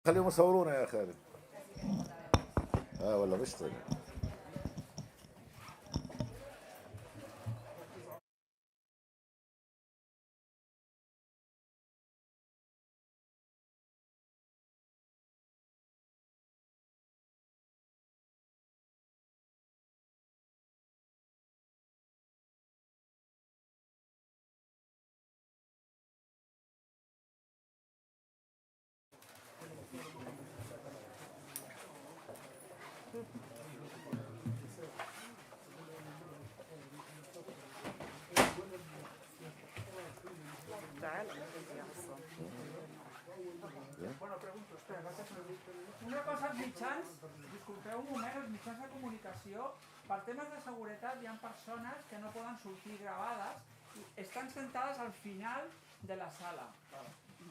خليهم يصورونا يا خالد. ولا بشتغل. Una cosa, els mitjans, disculpeu un moment, els mitjans de comunicació, per temes de seguretat hi ha persones que no poden sortir gravades i estan sentades al final de la sala.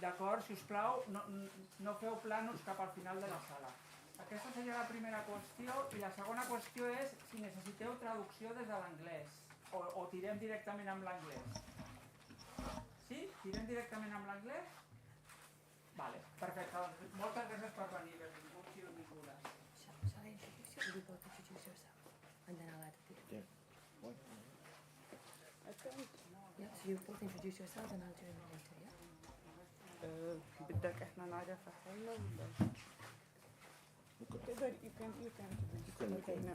D'acord, si us plau, no feu plànols cap al final de la sala. Aquesta seria la primera qüestió i la segona qüestió és si necessiteu traducció des de l'anglès o tirem directament amb l'anglès. Sí? Tirem directament amb l'anglès? Vale, perfecte. Moltes gràcies per venir, benvinguts i benvingudes. Shall I introduce you? You both introduce yourself, and then I'll add the Yeah. What? Yeah, so you both introduce yourselves and I'll join you later, yeah? بدك احنا نعرف حالنا ولا تقدر you can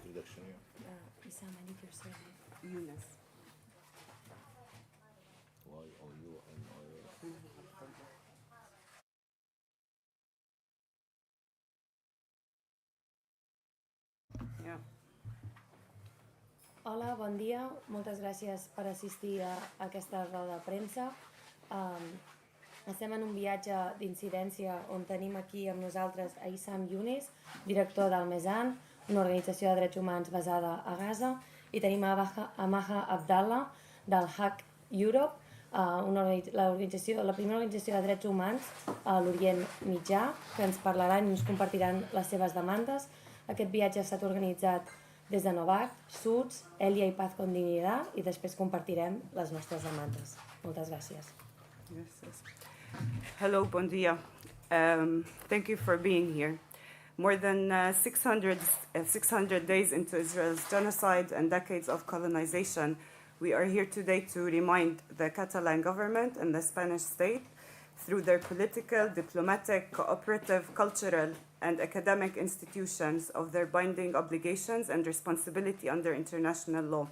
Introduction, yeah. Isam, I need your surname. يونس Y-O-U-N-I-S. yeah. Hola, bon dia. Moltes gràcies per assistir a aquesta roda de premsa. Estem en un viatge d'incidència on tenim aquí amb nosaltres a Isam-Yunis, director del Mesan, una organització de drets humans basada a Gaza, i tenim a Maha Abdallah del Hack Europe, la primera organització de drets humans a l'Orient Mitjà, que ens parlaran i ens compartiran les seves demandes. Aquest viatge ha estat organitzat des de Novak, Suds, Elia i Paz con Dignidad, i després compartirem les nostres demandes. Moltes gràcies. Yes. Hello, bon dia. Thank you for being here. More than 600 days into Israel's genocide and decades of colonization, we are here today to remind the Catalan government and the Spanish state, through their political, diplomatic, cooperative, cultural, and academic institutions, of their binding obligations and responsibility under international law.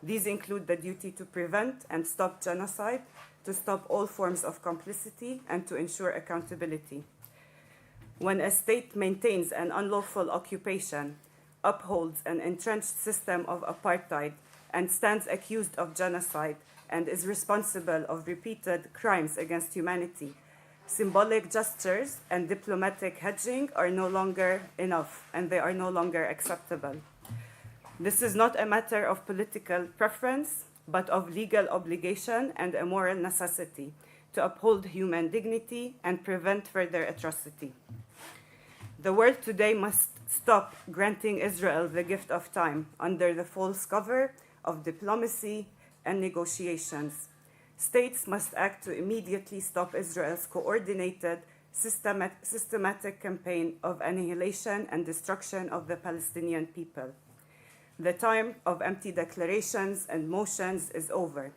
These include the duty to prevent and stop genocide, to stop all forms of complicity, and to ensure accountability. When a state maintains an unlawful occupation, upholds an entrenched system of apartheid, and stands accused of genocide, and is responsible of repeated crimes against humanity, symbolic gestures and diplomatic hedging are no longer enough, and they are no longer acceptable. This is not a matter of political preference, but of legal obligation and a moral necessity to uphold human dignity and prevent further atrocity. The world today must stop granting Israel the gift of time under the false cover of diplomacy and negotiations. States must act to immediately stop Israel's coordinated, systematic campaign of annihilation and destruction of the Palestinian people. The time of empty declarations and motions is over.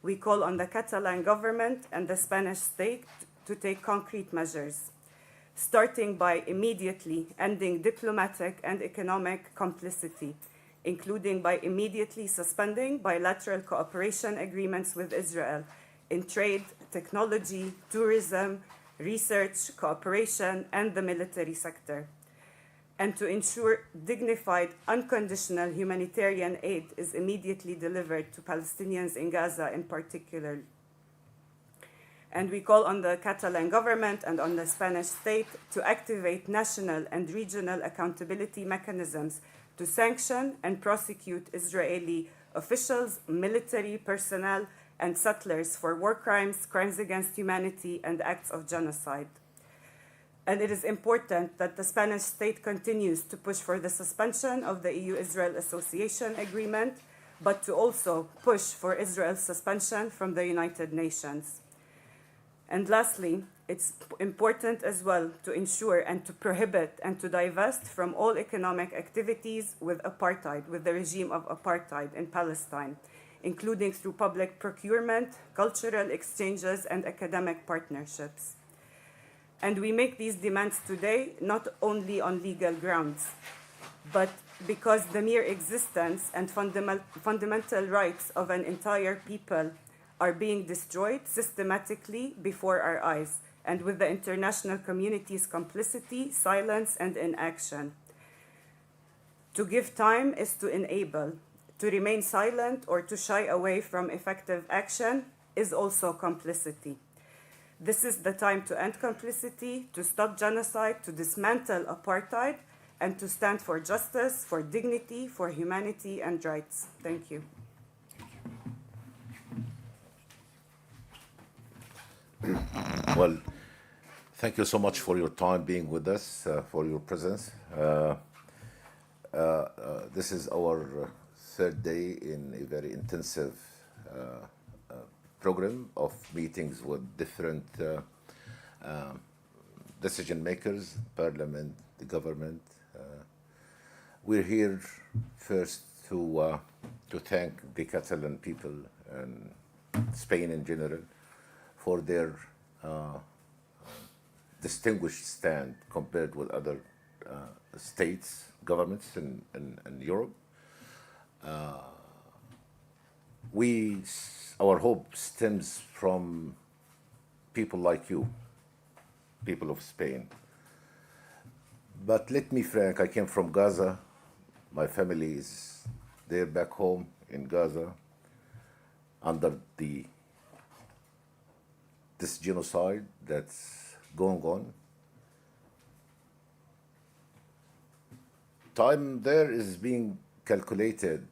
We call on the Catalan government and the Spanish state to take concrete measures, starting by immediately ending diplomatic and economic complicity, including by immediately suspending bilateral cooperation agreements with Israel in trade, technology, tourism, research, cooperation, and the military sector, and to ensure dignified, unconditional humanitarian aid is immediately delivered to Palestinians in Gaza in particular. And we call on the Catalan government and on the Spanish state to activate national and regional accountability mechanisms to sanction and prosecute Israeli officials, military personnel, and settlers for war crimes, crimes against humanity, and acts of genocide. And it is important that the Spanish state continues to push for the suspension of the EU-Israel Association Agreement, but to also push for Israel's suspension from the United Nations. And lastly, it's important as well to ensure and to prohibit and to divest from all economic activities with apartheid, with the regime of apartheid in Palestine, including through public procurement, cultural exchanges, and academic partnerships. And we make these demands today not only on legal grounds, but because the mere existence and fundamental rights of an entire people are being destroyed systematically before our eyes, and with the international community's complicity, silence, and inaction. To give time is to enable. To remain silent or to shy away from effective action is also complicity. This is the time to end complicity, to stop genocide, to dismantle apartheid, and to stand for justice, for dignity, for humanity and rights. Thank you. Well, thank you so much for your time being with us, for your presence. This is our third day in a very intensive program of meetings with different decision makers, parliament, the government. We're here first to thank the Catalan people and Spain in general for their distinguished stand compared with other states, governments in Europe. Our hope stems from people like you, people of Spain. But let me frank, I came from Gaza. My family is there back home in Gaza under this genocide that's going on. Time there is being calculated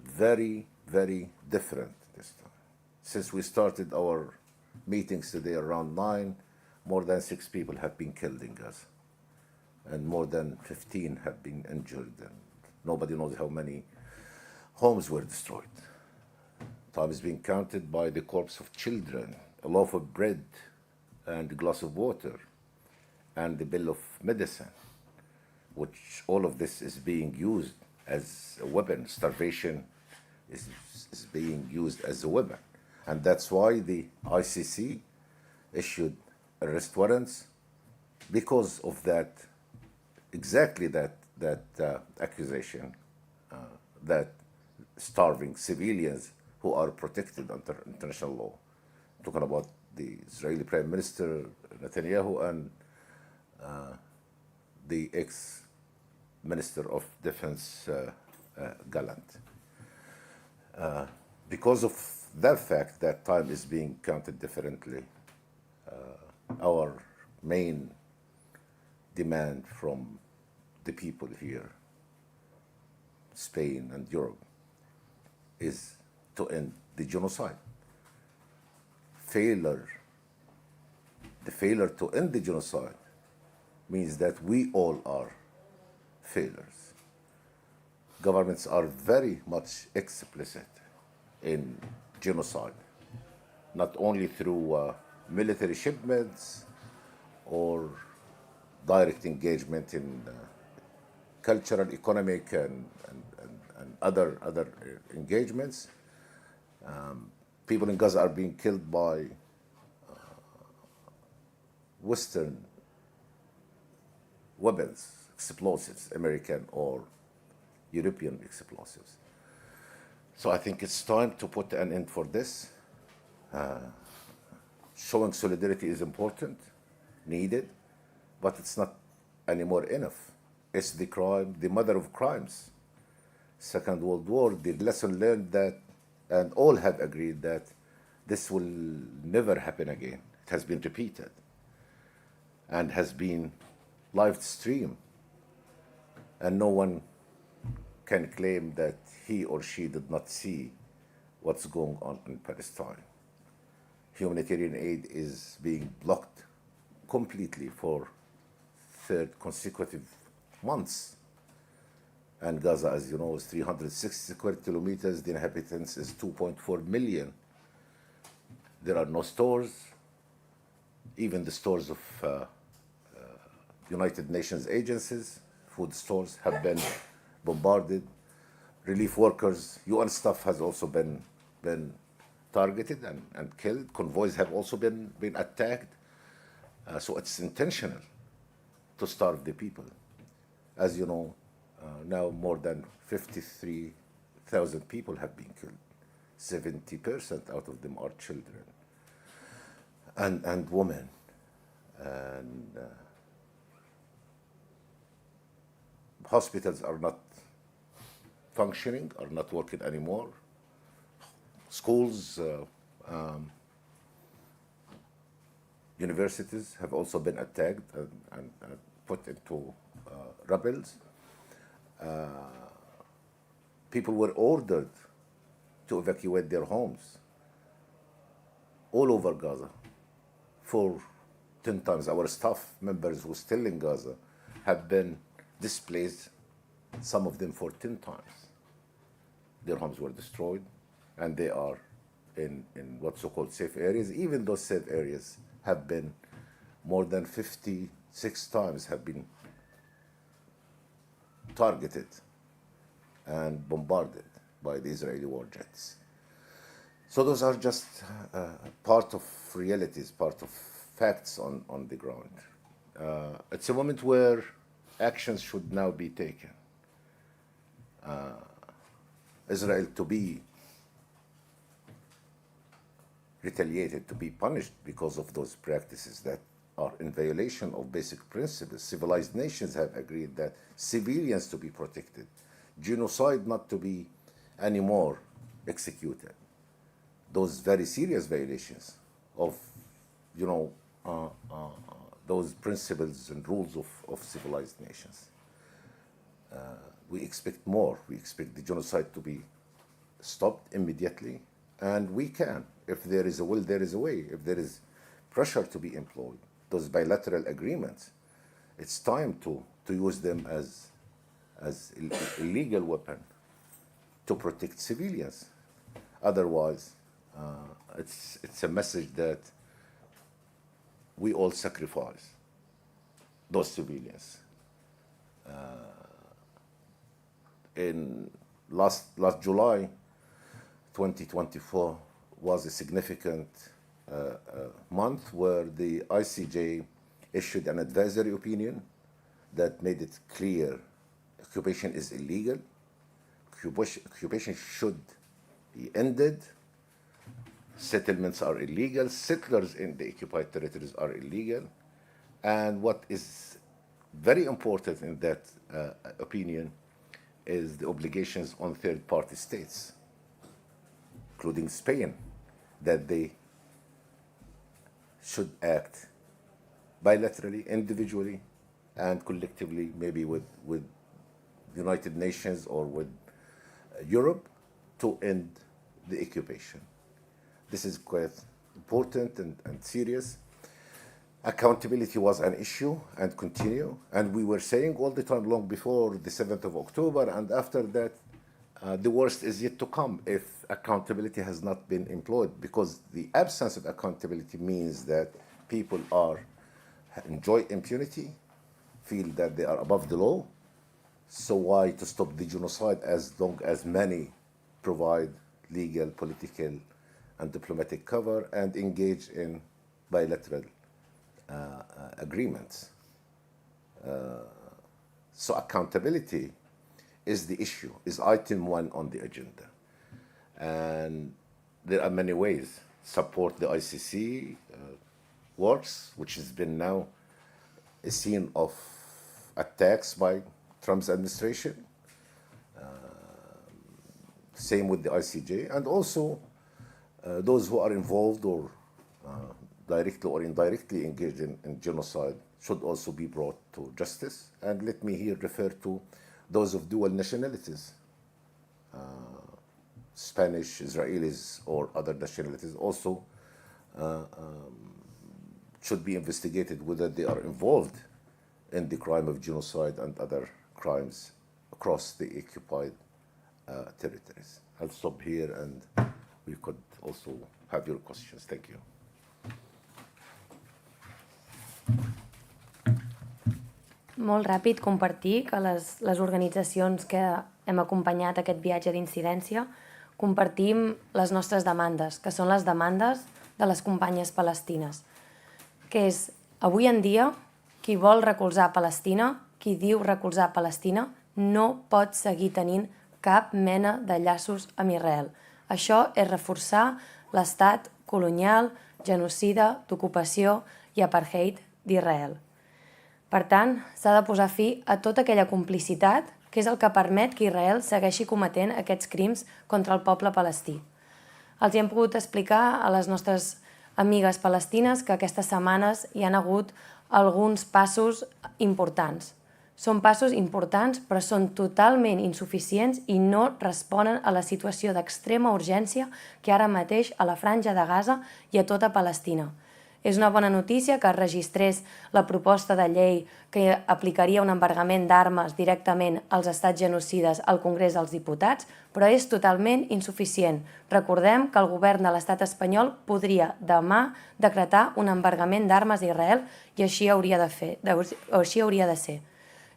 very, very different this time. Since we started our meetings today around 9, more than 6 people have been killed in Gaza, and more than 15 have been injured, and nobody knows how many homes were destroyed. Time is being counted by the corpse of children, a loaf of bread and a glass of water, and the bill of medicine, which all of this is being used as a weapon. Starvation is being used as a weapon. And that's why the ICC issued arrest warrants, because of that, exactly that accusation, that starving civilians who are protected under international law. I'm talking about the Israeli Prime Minister Netanyahu and the ex-Minister of Defense Gallant. Because of that fact, that time is being counted differently. Our main demand from the people here, Spain and Europe, is to end the genocide. The failure to end the genocide means that we all are failures. Governments are very much explicit in genocide, not only through military shipments or direct engagement in cultural, economic, and other engagements. People in Gaza are being killed by Western weapons, explosives, American or European explosives. So I think it's time to put an end for this. Showing solidarity is important, needed, but it's not anymore enough. It's the crime, the mother of crimes. Second World War, the lesson learned that, and all have agreed that this will never happen again. It has been repeated and has been live streamed, and no one can claim that he or she did not see what's going on in Palestine. Humanitarian aid is being blocked completely for third consecutive months. And Gaza, as you know, is 360 square kilometers. The inhabitants is 2.4 million. There are no stores. Even the stores of United Nations agencies, food stores, have been bombarded. Relief workers, UN staff has also been targeted and killed. Convoys have also been attacked. So it's intentional to starve the people. As you know, now more than 53,000 people have been killed. 70% out of them are children and women. And hospitals are not functioning, are not working anymore. Schools, universities have also been attacked and put into rebels. People were ordered to evacuate their homes all over Gaza for 10 times. Our staff members who are still in Gaza have been displaced, some of them for 10 times. Their homes were destroyed, and they are in what's so-called safe areas. Even those safe areas have been more than 56 times have been targeted and bombarded by the Israeli war jets. So those are just part of realities, part of facts on the ground. It's a moment where actions should now be taken. Israel to be retaliated, to be punished because of those practices that are in violation of basic principles. Civilized nations have agreed that civilians to be protected, genocide not to be anymore executed. Those very serious violations of, those principles and rules of civilized nations. We expect more. We expect the genocide to be stopped immediately, and we can. If there is a will, there is a way. If there is pressure to be employed, those bilateral agreements, it's time to use them as a legal weapon to protect civilians. Otherwise, it's a message that we all sacrifice those civilians. In last July 2024 was a significant month where the ICJ issued an advisory opinion that made it clear occupation is illegal. Occupation should be ended. Settlements are illegal. Settlers in the occupied territories are illegal. And what is very important in that opinion is the obligations on third-party states, including Spain, that they should act bilaterally, individually, and collectively, maybe with the United Nations or with Europe, to end the occupation. This is quite important and serious. Accountability was an issue and continue, and we were saying all the time long before the 7th of October, and after that, the worst is yet to come if accountability has not been employed, because the absence of accountability means that people enjoy impunity, feel that they are above the law. So why to stop the genocide as long as many provide legal, political, and diplomatic cover and engage in bilateral agreements? So accountability is the issue, is item 1 on the agenda. And there are many ways. Support the ICC works, which has been now a scene of attacks by Trump's administration. Same with the ICJ, and also those who are involved or directly or indirectly engaged in genocide should also be brought to justice. And let me here refer to those of dual nationalities, Spanish, Israelis, or other nationalities also should be investigated whether they are involved in the crime of genocide and other crimes across the occupied territories. I'll stop here and we could also have your questions. Thank you. Molt ràpid compartir que les organitzacions que hem acompanyat aquest viatge d'incidència compartim les nostres demandes, que són les demandes de les companyes palestines, que és, avui en dia, qui vol recolzar Palestina, qui diu recolzar Palestina, no pot seguir tenint cap mena de llaços amb Israel. Això és reforçar l'estat colonial, genocida, d'ocupació i apartheid d'Israel. Per tant, s'ha de posar fi a tota aquella complicitat que és el que permet que Israel segueixi cometent aquests crims contra el poble palestí. Els hem pogut explicar a les nostres amigues palestines que aquestes setmanes hi han hagut alguns passos importants. Són passos importants, però són totalment insuficients i no responen a la situació d'extrema urgència que ara mateix a la Franja de Gaza i a tota Palestina. És una bona notícia que es registrés la proposta de llei que aplicaria un embargament d'armes directament als estats genocides al Congrés dels Diputats, però és totalment insuficient. Recordem que el govern de l'estat espanyol podria demà decretar un embargament d'armes a Israel i així hauria de ser.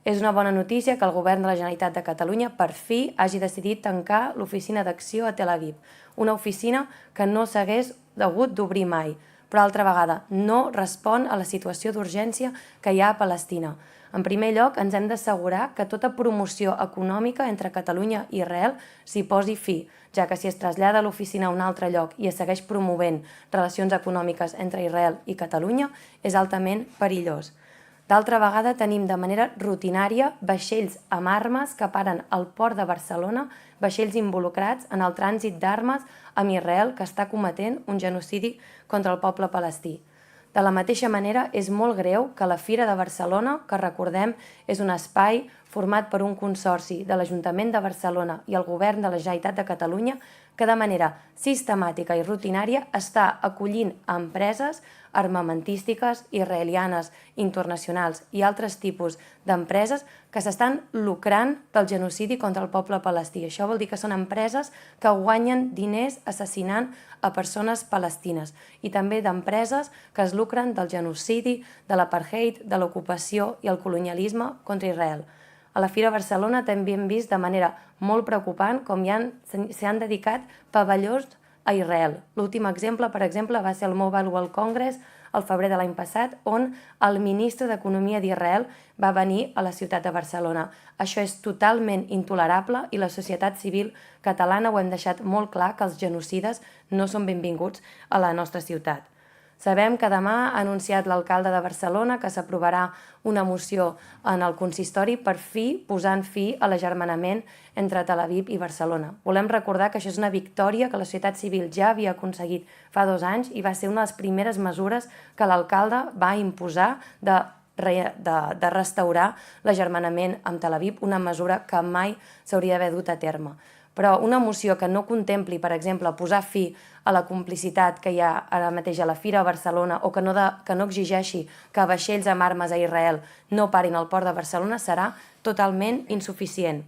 És una bona notícia que el govern de la Generalitat de Catalunya per fi hagi decidit tancar l'oficina d'acció a Tel Aviv, una oficina que no s'hagués hagut d'obrir mai, però altra vegada no respon a la situació d'urgència que hi ha a Palestina. En primer lloc, ens hem d'assegurar que tota promoció econòmica entre Catalunya i Israel s'hi posi fi, ja que si es trasllada l'oficina a un altre lloc i es segueix promovent relacions econòmiques entre Israel i Catalunya, és altament perillós. D'altra vegada, tenim de manera rutinària vaixells amb armes que paren al port de Barcelona, vaixells involucrats en el trànsit d'armes amb Israel que està cometent un genocidi contra el poble palestí. De la mateixa manera, és molt greu que la Fira de Barcelona, que recordem és un espai format per un consorci de l'Ajuntament de Barcelona i el Govern de la Generalitat de Catalunya, que de manera sistemàtica i rutinària està acollint empreses armamentístiques, israelianes, internacionals i altres tipus d'empreses que s'estan lucrant del genocidi contra el poble palestí. Això vol dir que són empreses que guanyen diners assassinant a persones palestines i també d'empreses que es lucren del genocidi, de l'apartheid, de l'ocupació i el colonialisme contra Israel. A la Fira Barcelona també hem vist de manera molt preocupant com s'hi han dedicat pavellons a Israel. L'últim exemple, per exemple, va ser el Mobile World Congress al febrer de l'any passat, on el ministre d'Economia d'Israel va venir a la ciutat de Barcelona. Això és totalment intolerable i la societat civil catalana ho hem deixat molt clar que els genocides no són benvinguts a la nostra ciutat. Sabem que demà ha anunciat l'alcalde de Barcelona que s'aprovarà una moció en el consistori per fi posant fi a l'agermanament entre Tel Aviv i Barcelona. Volem recordar que això és una victòria que la societat civil ja havia aconseguit fa 2 anys i va ser una de les primeres mesures que l'alcalde va imposar de restaurar l'agermanament amb Tel Aviv, una mesura que mai s'hauria d'haver dut a terme. Però una moció que no contempli, per exemple, posar fi a la complicitat que hi ha ara mateix a la Fira a Barcelona o que no exigeixi que vaixells amb armes a Israel no parin al port de Barcelona serà totalment insuficient.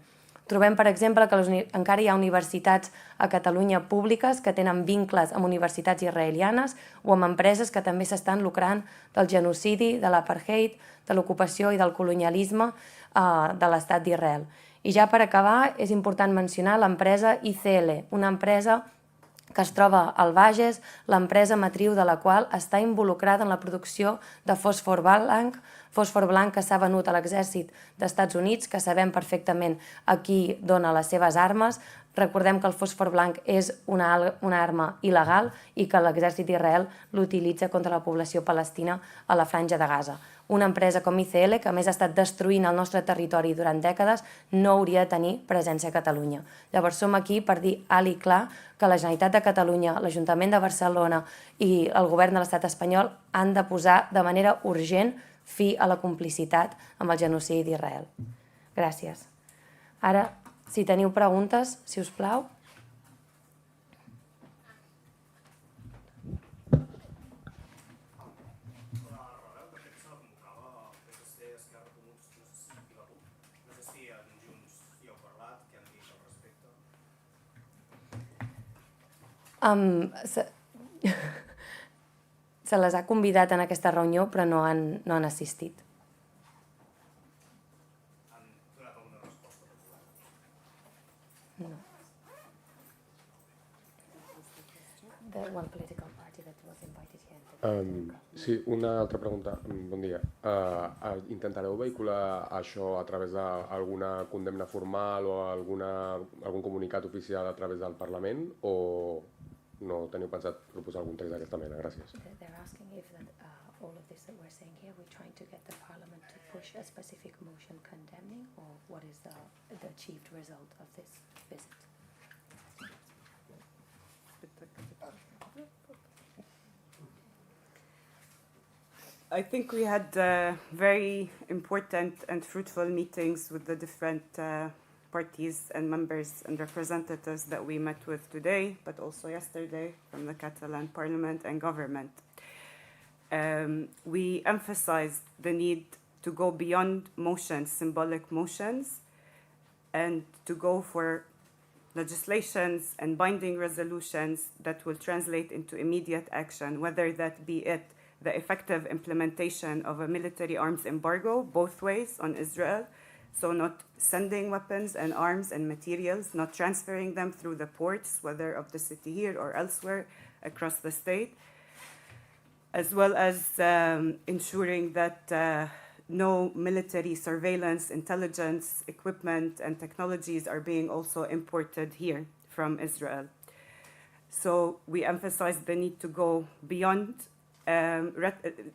Trobem, per exemple, que encara hi ha universitats a Catalunya públiques que tenen vincles amb universitats israelianes o amb empreses que també s'estan lucrant del genocidi, de l'apartheid, de l'ocupació i del colonialisme de l'estat d'Israel. I ja per acabar, és important mencionar l'empresa ICL, una empresa que es troba al Bages, l'empresa matriu de la qual està involucrada en la producció de fòsfor blanc que s'ha venut a l'exèrcit dels Estats Units, que sabem perfectament a qui dona les seves armes. Recordem que el fòsfor blanc és una arma il·legal i que l'exèrcit d'Israel l'utilitza contra la població palestina a la Franja de Gaza. Una empresa com ICL, que a més ha estat destruint el nostre territori durant dècades, no hauria de tenir presència a Catalunya. Llavors som aquí per dir alt i clar que la Generalitat de Catalunya, l'Ajuntament de Barcelona i el govern de l'estat espanyol han de posar de manera urgent fi a la complicitat amb el genocidi d'Israel. Gràcies. Ara, si teniu preguntes, si us plau. Se les ha convidat en aquesta reunió, però no han assistit. The one political party that was invited here. Sí, una altra pregunta. Bon dia. Intentareu vehicular això a través d'alguna condemna formal o algun comunicat oficial a través del Parlament o no teniu pensat proposar algun text d'aquesta mena? Gràcies. They're asking if all of this that we're saying here, we're trying to get the Parliament to push a specific motion condemning, or what is the achieved result of this visit? I think we had very important and fruitful meetings with the different parties and members and representatives that we met with today, but also yesterday from the Catalan Parliament and government. We emphasized the need to go beyond motions, symbolic motions, and to go for legislations and binding resolutions that will translate into immediate action, whether that be the effective implementation of a military arms embargo both ways on Israel, so not sending weapons and arms and materials, not transferring them through the ports, whether of the city here or elsewhere across the state, as well as ensuring that no military surveillance, intelligence, equipment, and technologies are being also imported here from Israel. So we emphasize the need to go beyond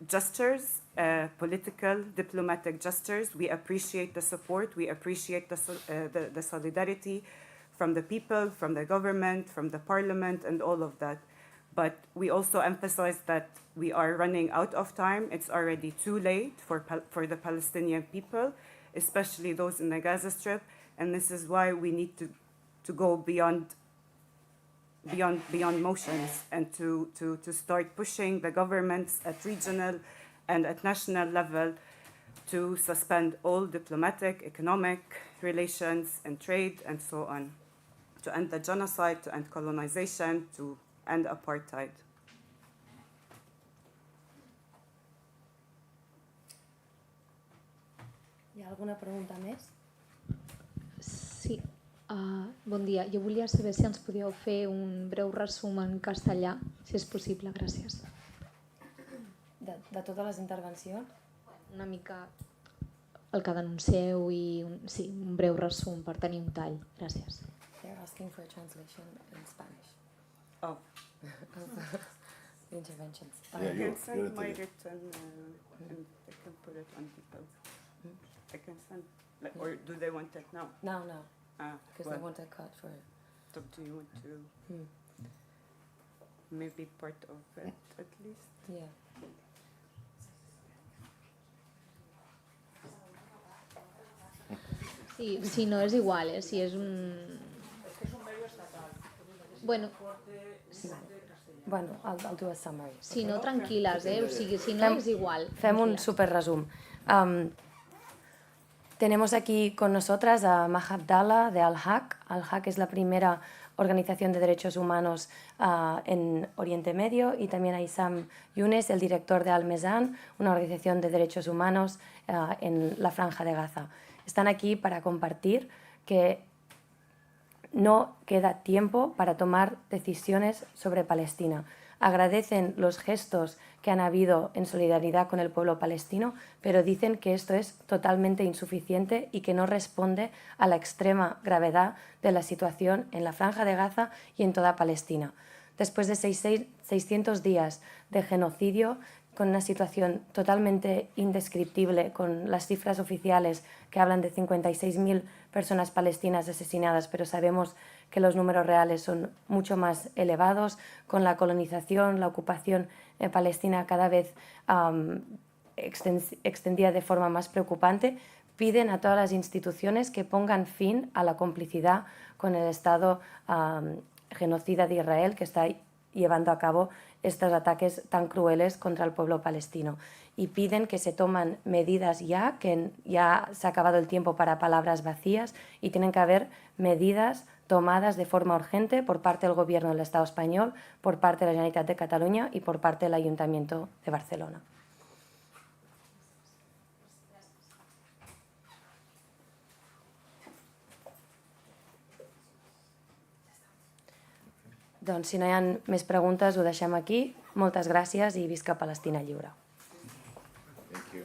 gestures, political, diplomatic gestures. We appreciate the support, we appreciate the solidarity from the people, from the government, from the parliament, and all of that. But we also emphasize that we are running out of time. It's already too late for the Palestinian people, especially those in the Gaza Strip, and this is why we need to go beyond motions and to start pushing the governments at regional and at national level to suspend all diplomatic, economic relations and trade and so on, to end the genocide, to end colonization, to end apartheid. Hi ha alguna pregunta més? Sí, bon dia. Jo volia saber si ens podíeu fer un breu resum en castellà, si és possible. Gràcies. De totes les intervencions? Una mica el que denuncieu i un breu resum per tenir un tall. Gràcies. They're asking for a translation in Spanish. Oh. The interventions. Yeah, I can send you're my the- written and I can put it on people. I can send, or do they want it now? No, because Well, they want a cut for it. so do you want to maybe part of it at least? Yeah. Sí, si no és igual, si és un... Es que es un medio estatal. Bueno, Bueno, I'll do a summary. si no, tranquil·les, o sigui, si no és igual. Fem un tranquil·les. super resum. Tenemos aquí con nosotras a Maha Abdallah de Al-Haq. Al-Haq es la primera organización de derechos humanos en Oriente Medio, y también a Issam Younes, el director de Al-Mezan, una organización de derechos humanos en la Franja de Gaza. Están aquí para compartir que no queda tiempo para tomar decisiones sobre Palestina. Agradecen los gestos que han habido en solidaridad con el pueblo palestino, pero dicen que esto es totalmente insuficiente y que no responde a la extrema gravedad de la situación en la Franja de Gaza y en toda Palestina. Después de 600 días de genocidio, con una situación totalmente indescriptible, con las cifras oficiales que hablan de 56.000 personas palestinas asesinadas, pero sabemos que los números reales son mucho más elevados, con la colonización, la ocupación en Palestina cada vez extendida de forma más preocupante, piden a todas las instituciones que pongan fin a la complicidad con el Estado genocida de Israel, que está llevando a cabo estos ataques tan crueles contra el pueblo palestino, y piden que se toman medidas ya, que ya se ha acabado el tiempo para palabras vacías y tienen que haber medidas tomadas de forma urgente por parte del Gobierno del Estado español, por parte de la Generalitat de Cataluña y por parte del Ayuntamiento de Barcelona. Doncs si no hi ha més preguntes ho deixem aquí. Moltes gràcies i visca Palestina lliure. Thank you.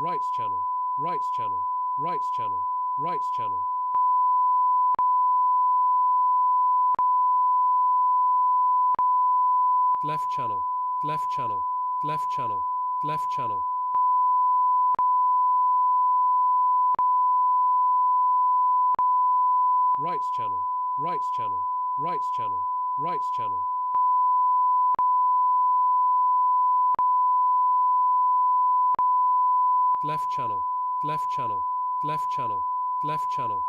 Rights channel, rights channel, rights channel, rights channel. Left channel, left channel, left channel, left channel. Rights channel, rights channel, rights channel, rights channel. Left channel, left channel, left channel, left channel.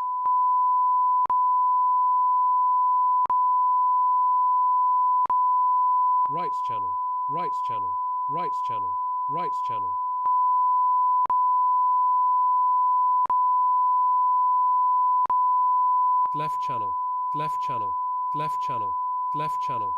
Rights channel, rights channel, rights channel, rights channel. Left channel, left channel, left channel, left channel.